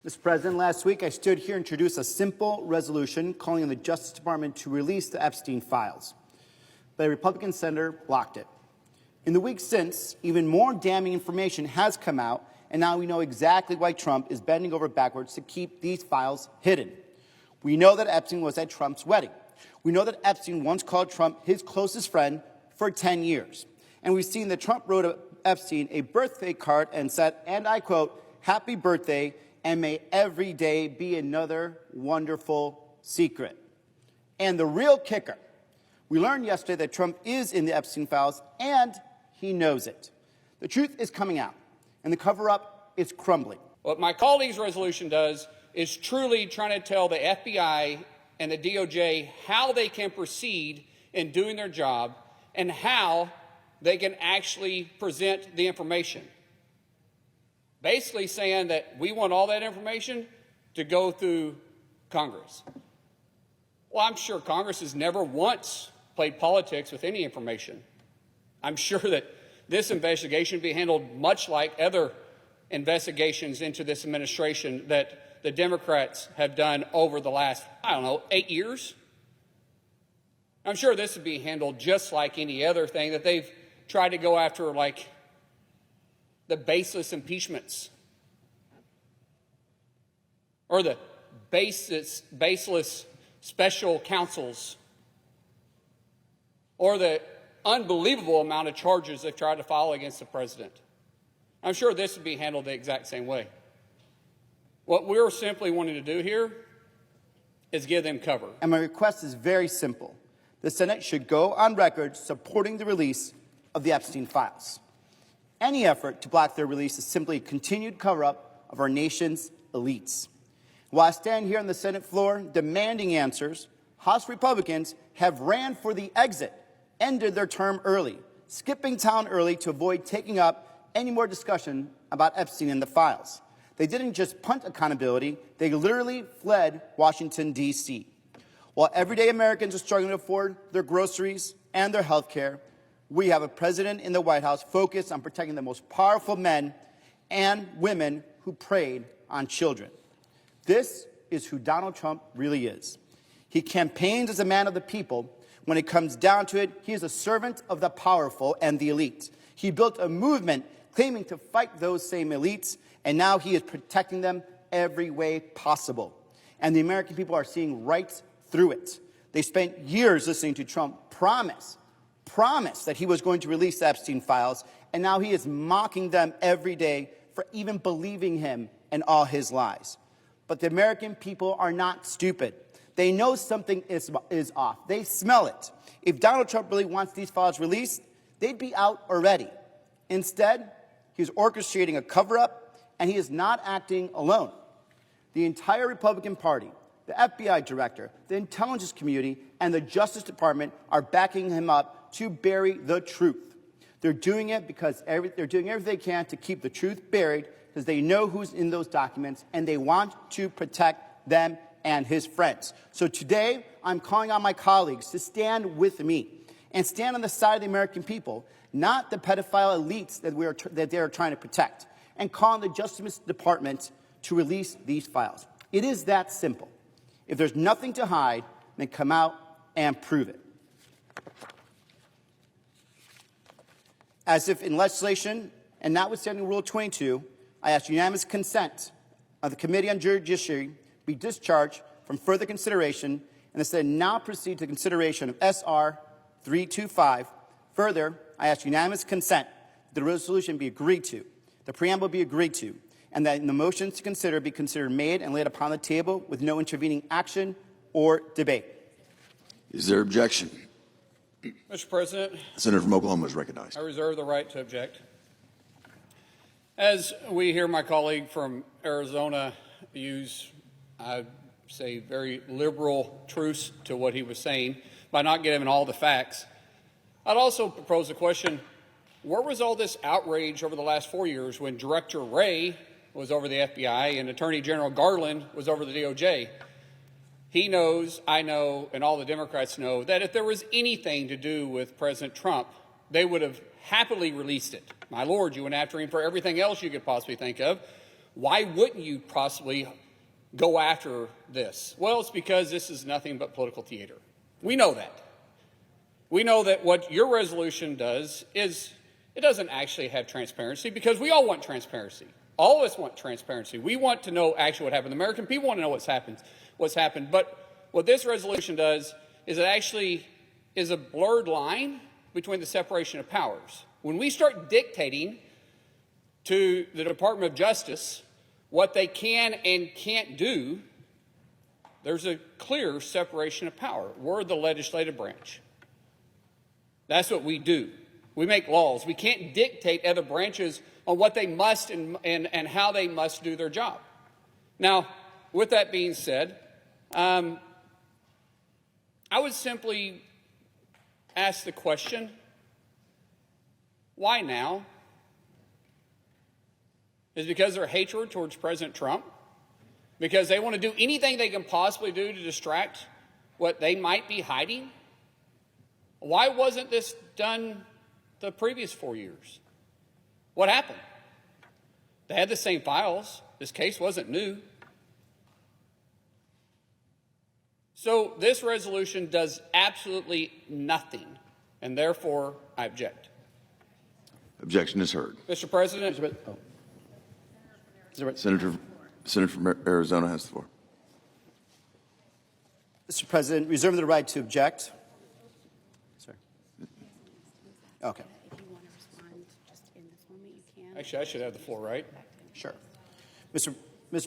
Mr. President, last week I stood here and introduced a simple resolution calling on the Justice Department to release the Epstein files. But a Republican senator blocked it. In the weeks since, even more damning information has come out, and now we know exactly why Trump is bending over backwards to keep these files hidden. We know that Epstein was at Trump's wedding. We know that Epstein once called Trump his closest friend for 10 years. And we've seen that Trump wrote Epstein a birthday card and said, and I quote, "Happy birthday, and may every day be another wonderful secret." And the real kicker, we learned yesterday that Trump is in the Epstein files, and he knows it. The truth is coming out, and the cover-up is crumbling. What my colleague's resolution does is truly trying to tell the FBI and the DOJ how they can proceed in doing their job and how they can actually present the information. Basically saying that we want all that information to go through Congress. Well, I'm sure Congress has never once played politics with any information. I'm sure that this investigation will be handled much like other investigations into this administration that the Democrats have done over the last, 8 years. I'm sure this would be handled just like any other thing that they've tried to go after, like the baseless impeachments or the baseless special counsels or the unbelievable amount of charges they've tried to file against the president. I'm sure this would be handled the exact same way. What we're simply wanting to do here is give them cover. And my request is very simple. The Senate should go on record supporting the release of the Epstein files. Any effort to block their release is simply a continued cover-up of our nation's elites. While I stand here on the Senate floor demanding answers, House Republicans have ran for the exit, ended their term early, skipping town early to avoid taking up any more discussion about Epstein and the files. They didn't just punt accountability, they literally fled Washington, D.C. While everyday Americans are struggling to afford their groceries and their health care, we have a president in the White House focused on protecting the most powerful men and women who preyed on children. This is who Donald Trump really is. He campaigns as a man of the people. When it comes down to it, he is a servant of the powerful and the elite. He built a movement claiming to fight those same elites, and now he is protecting them every way possible. And the American people are seeing right through it. They spent years listening to Trump promise that he was going to release the Epstein files, and now he is mocking them every day for even believing him and all his lies. But the American people are not stupid. They know something is off. They smell it. If Donald Trump really wants these files released, they'd be out already. Instead, he's orchestrating a cover-up, and he is not acting alone. The entire Republican Party, the FBI director, the intelligence community, and the Justice Department are backing him up to bury the truth. They're doing it because they're doing everything they can to keep the truth buried because they know who's in those documents and they want to protect them and his friends. So today, I'm calling on my colleagues to stand with me and stand on the side of the American people, not the pedophile elites that they are trying to protect, and call on the Justice Department to release these files. It is that simple. If there's nothing to hide, then come out and prove it. As if in legislation, and notwithstanding Rule 22, I ask unanimous consent of the Committee on Judiciary be discharged from further consideration and instead now proceed to consideration of S.R. 325. Further, I ask unanimous consent that the resolution be agreed to, the preamble be agreed to, and that the motions to consider be considered made and laid upon the table with no intervening action or debate. Is there objection? Mr. President, The senator from Oklahoma is recognized. I reserve the right to object. As we hear my colleague from Arizona use, I say, very liberal truths to what he was saying by not giving all the facts, I'd also propose a question: where was all this outrage over the last 4 years when Director Wray was over the FBI and Attorney General Garland was over the DOJ? He knows, I know, and all the Democrats know that if there was anything to do with President Trump, they would have happily released it. My Lord, you went after him for everything else you could possibly think of. Why wouldn't you possibly go after this? Well, it's because this is nothing but political theater. We know that. We know that what your resolution does is it doesn't actually have transparency, because we all want transparency. All of us want transparency. We want to know actually what happened. The American people want to know what's happened. But what this resolution does is it actually is a blurred line between the separation of powers. When we start dictating to the Department of Justice what they can and can't do, there's a clear separation of power. We're the legislative branch. That's what we do. We make laws. We can't dictate other branches on what they must and how they must do their job. Now, with that being said, I would simply ask the question, why now? Is it because of their hatred towards President Trump? Because they want to do anything they can possibly do to distract what they might be hiding? Why wasn't this done the previous 4 years? What happened? They had the same files. This case wasn't new. So this resolution does absolutely nothing, and therefore I object. Objection is heard. Mr. President. Senator from Arizona has the floor. Mr. President, reserve the right to object. Sorry. Okay. If you want to respond just in this moment, you can. Actually, I should have the floor, right? Sure. Mr.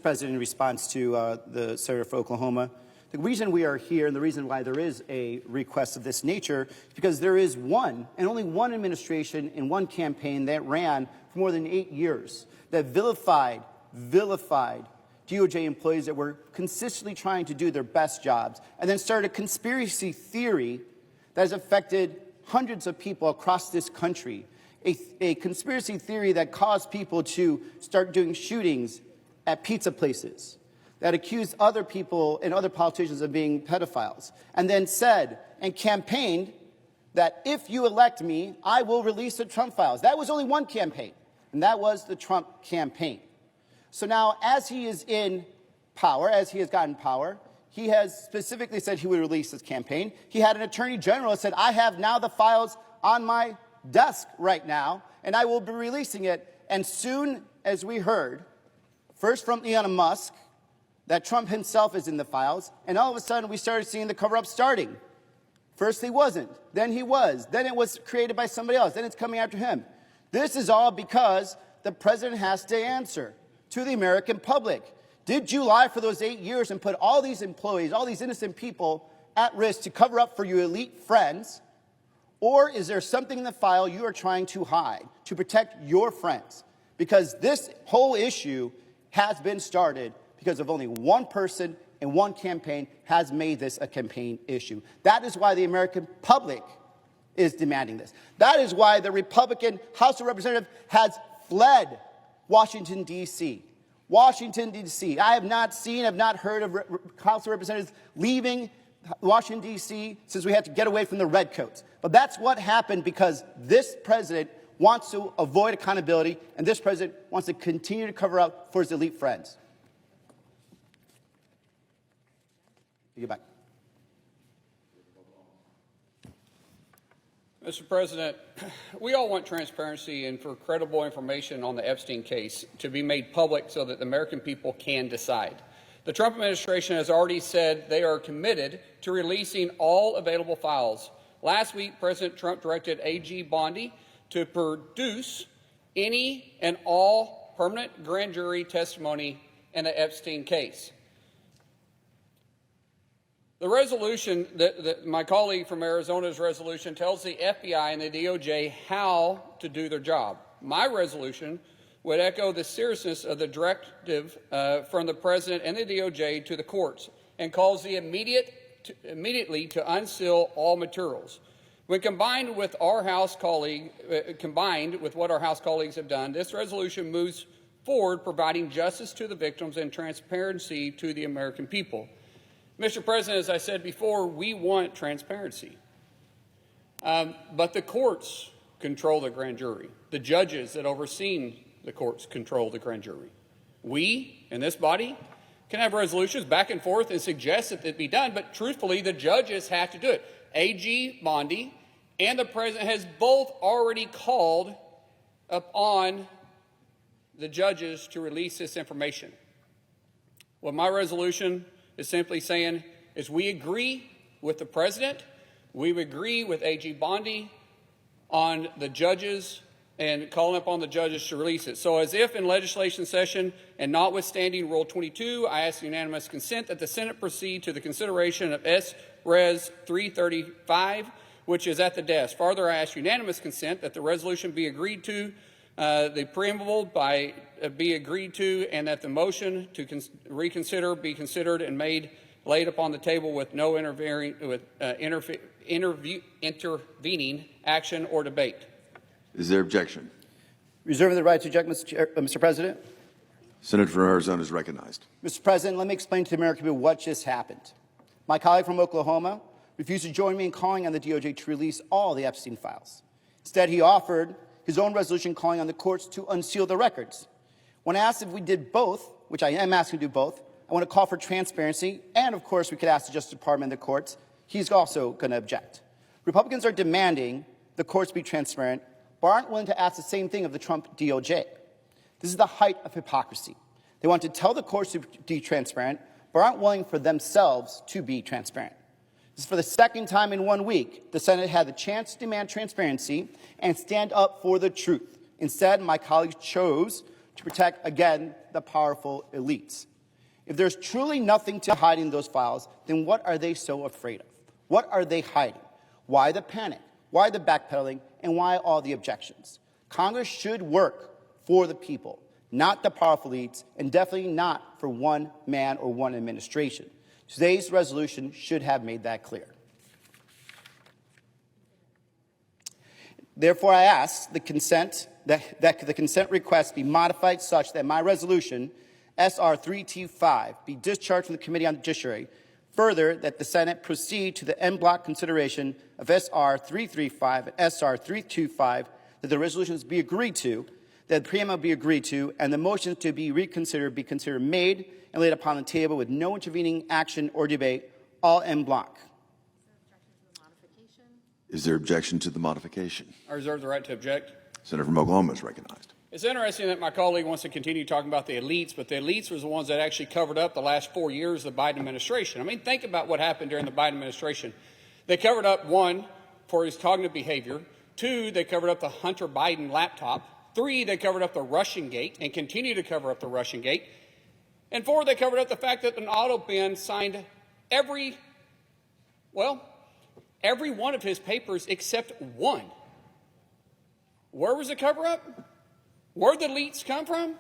President, in response to the Senator for Oklahoma, the reason we are here and the reason why there is a request of this nature is because there is one and only one administration and one campaign that ran for more than 8 years that vilified DOJ employees that were consistently trying to do their best jobs, and then started a conspiracy theory that has affected hundreds of people across this country. A conspiracy theory that caused people to start doing shootings at pizza places, that accused other people and other politicians of being pedophiles, and then said and campaigned that if you elect me, I will release the Trump files. That was only one campaign, and that was the Trump campaign. So now, as he is in power, as he has gotten power, he has specifically said he would release his campaign. He had an attorney general that said, I have now the files on my desk right now, and I will be releasing it. And soon as we heard, first from Elon Musk, that Trump himself is in the files, and all of a sudden we started seeing the cover-up starting. First he wasn't, then he was, then it was created by somebody else, then it's coming after him. This is all because the president has to answer to the American public. Did you lie for those 8 years and put all these employees, all these innocent people at risk to cover up for your elite friends? Or is there something in the file you are trying to hide to protect your friends? Because this whole issue has been started because of only one person and one campaign has made this a campaign issue. That is why the American public is demanding this. That is why the Republican House of Representatives has fled Washington, D.C. Washington, D.C. I have not heard of House of Representatives leaving Washington, D.C. since we had to get away from the redcoats. But that's what happened because this president wants to avoid accountability, and this president wants to continue to cover up for his elite friends. You get back. Mr. President, we all want transparency and for credible information on the Epstein case to be made public so that the American people can decide. The Trump administration has already said they are committed to releasing all available files. Last week, President Trump directed AG Bondi to produce any and all permanent grand jury testimony in the Epstein case. The resolution, my colleague from Arizona's resolution, tells the FBI and the DOJ how to do their job. My resolution would echo the seriousness of the directive from the President and the DOJ to the courts and calls the immediately to unseal all materials. When combined with what our House colleagues have done, this resolution moves forward providing justice to the victims and transparency to the American people. Mr. President, as I said before, we want transparency. But the courts control the grand jury. The judges that oversee the courts control the grand jury. We, in this body, can have resolutions back and forth and suggest that it be done, but truthfully, the judges have to do it. AG Bondi and the president has both already called upon the judges to release this information. What my resolution is simply saying is we agree with the president, we agree with AG Bondi on the judges and calling upon the judges to release it. So as if in legislation session and notwithstanding Rule 22, I ask unanimous consent that the Senate proceed to the consideration of S-Res 335, which is at the desk. Further, I ask unanimous consent that the resolution be agreed to, the preamble be agreed to, and that the motion to reconsider be considered and laid upon the table with no intervening action or debate. Is there objection? Reserving the right to object, Mr. President. Senator from Arizona is recognized. Mr. President, let me explain to the American people what just happened. My colleague from Oklahoma refused to join me in calling on the DOJ to release all the Epstein files. Instead, he offered his own resolution calling on the courts to unseal the records. When asked if we did both, which I am asking to do both, I want to call for transparency, and of course we could ask the Justice Department and the courts. He's also going to object. Republicans are demanding the courts be transparent, but aren't willing to ask the same thing of the Trump DOJ. This is the height of hypocrisy. They want to tell the courts to be transparent, but aren't willing for themselves to be transparent. This is for the second time in 1 week the Senate had the chance to demand transparency and stand up for the truth. Instead, my colleagues chose to protect, again, the powerful elites. If there's truly nothing to hide in those files, then what are they so afraid of? What are they hiding? Why the panic? Why the backpedaling? And why all the objections? Congress should work for the people, not the powerful elites, and definitely not for one man or one administration. Today's resolution should have made that clear. Therefore, I ask the consent that the consent request be modified such that my resolution, SR 325, be discharged from the Committee on the Judiciary. Further, that the Senate proceed to the en bloc consideration of SR 335 and SR 325, that the resolutions be agreed to, that the preamble be agreed to, and the motions to be considered made and laid upon the table with no intervening action or debate, all en bloc. Is there objection to the modification? I reserve the right to object. Senator from Oklahoma is recognized. It's interesting that my colleague wants to continue talking about the elites, but the elites was the ones that actually covered up the last 4 years of the Biden administration. I mean, think about what happened during the Biden administration. They covered up, 1, for his cognitive behavior. 2, they covered up the Hunter Biden laptop. 3, they covered up the Russian gate and continue to cover up the Russian gate. And 4, they covered up the fact that an auto pen signed every one of his papers except one. Where was the cover-up? Where did the elites come from?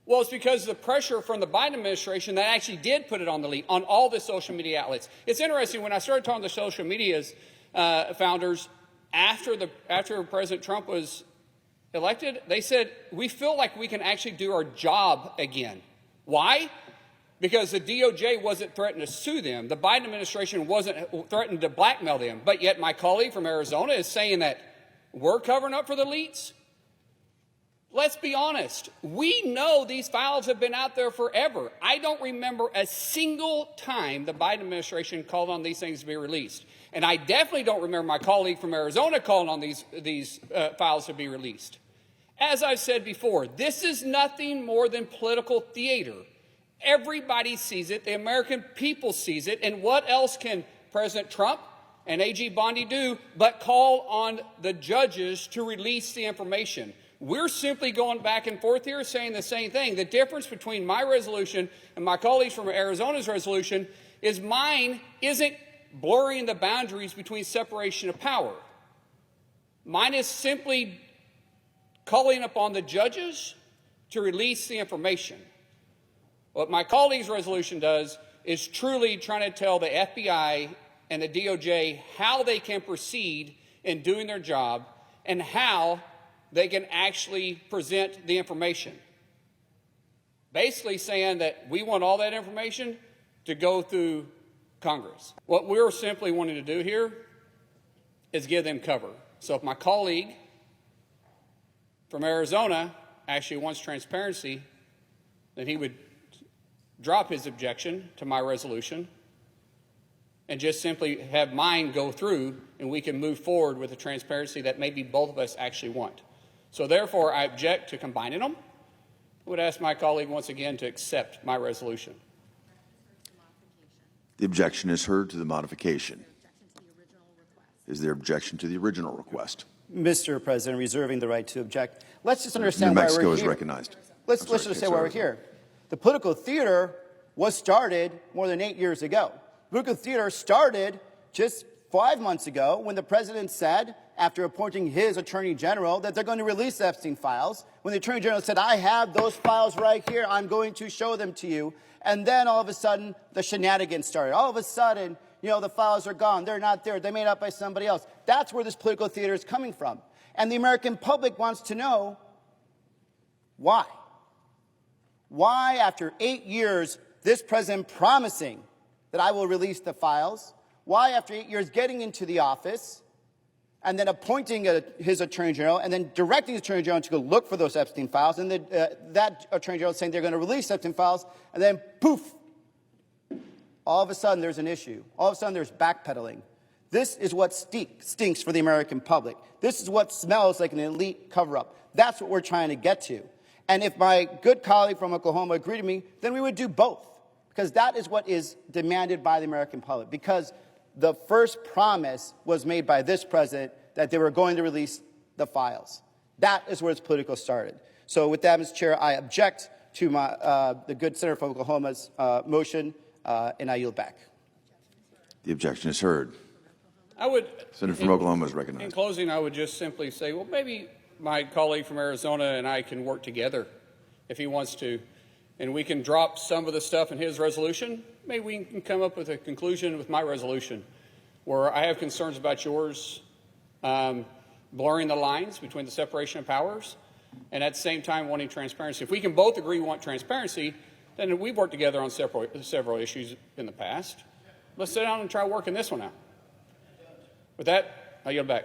Well, it's because of the pressure from the Biden administration that actually did put it on the elite, on all the social media outlets. It's interesting, when I started talking to social media's founders after President Trump was elected, they said, we feel like we can actually do our job again. Why? Because the DOJ wasn't threatening to sue them. The Biden administration wasn't threatening to blackmail them. But yet my colleague from Arizona is saying that we're covering up for the elites. Let's be honest. We know these files have been out there forever. I don't remember a single time the Biden administration called on these things to be released. And I definitely don't remember my colleague from Arizona calling on these files to be released. As I've said before, this is nothing more than political theater. Everybody sees it. The American people sees it. And what else can President Trump and AG Bondi do but call on the judges to release the information? We're simply going back and forth here saying the same thing. The difference between my resolution and my colleagues from Arizona's resolution is mine isn't blurring the boundaries between separation of power. Mine is simply calling upon the judges to release the information. What my colleague's resolution does is truly trying to tell the FBI and the DOJ how they can proceed in doing their job and how they can actually present the information. Basically saying that we want all that information to go through Congress. What we're simply wanting to do here is give them cover. So if my colleague from Arizona actually wants transparency, that he would drop his objection to my resolution and just simply have mine go through, and we can move forward with the transparency that maybe both of us actually want. So therefore, I object to combining them. I would ask my colleague once again to accept my resolution. The objection is heard to the modification. Is there objection to the original request? Mr. President, reserving the right to object. Let's just New understand why Mexico we're is here. recognized. Let's I'm sorry, just say why we're sorry. here. The political theater was started more than 8 years ago. The political theater started just 5 months ago when the president said, after appointing his attorney general, that they're going to release Epstein files. When the attorney general said, I have those files right here, I'm going to show them to you. And then all of a sudden, the shenanigans started. All of a sudden, the files are gone. They're not there. They're made up by somebody else. That's where this political theater is coming from. And the American public wants to know why. Why, after 8 years, this president promising that I will release the files, why, after 8 years, getting into the office and then appointing his attorney general and then directing the attorney general to go look for those Epstein files, and then that attorney general saying they're going to release Epstein files, and then poof, all of a sudden there's an issue. All of a sudden there's backpedaling. This is what stinks for the American public. This is what smells like an elite cover-up. That's what we're trying to get to. And if my good colleague from Oklahoma agreed with me, then we would do both, because that is what is demanded by the American public, because the first promise was made by this president that they were going to release the files. That is where it's political started. So with that, Mr. Chair, I object to the good senator from Oklahoma's motion, and I yield back. The objection is heard. Senator from Oklahoma is In recognized. closing, I would just simply say, well, maybe my colleague from Arizona and I can work together if he wants to, and we can drop some of the stuff in his resolution. Maybe we can come up with a conclusion with my resolution, where I have concerns about yours, blurring the lines between the separation of powers, and at the same time wanting transparency. If we can both agree we want transparency, then we've worked together on several issues in the past. Let's sit down and try working this one out. With that, I yield back.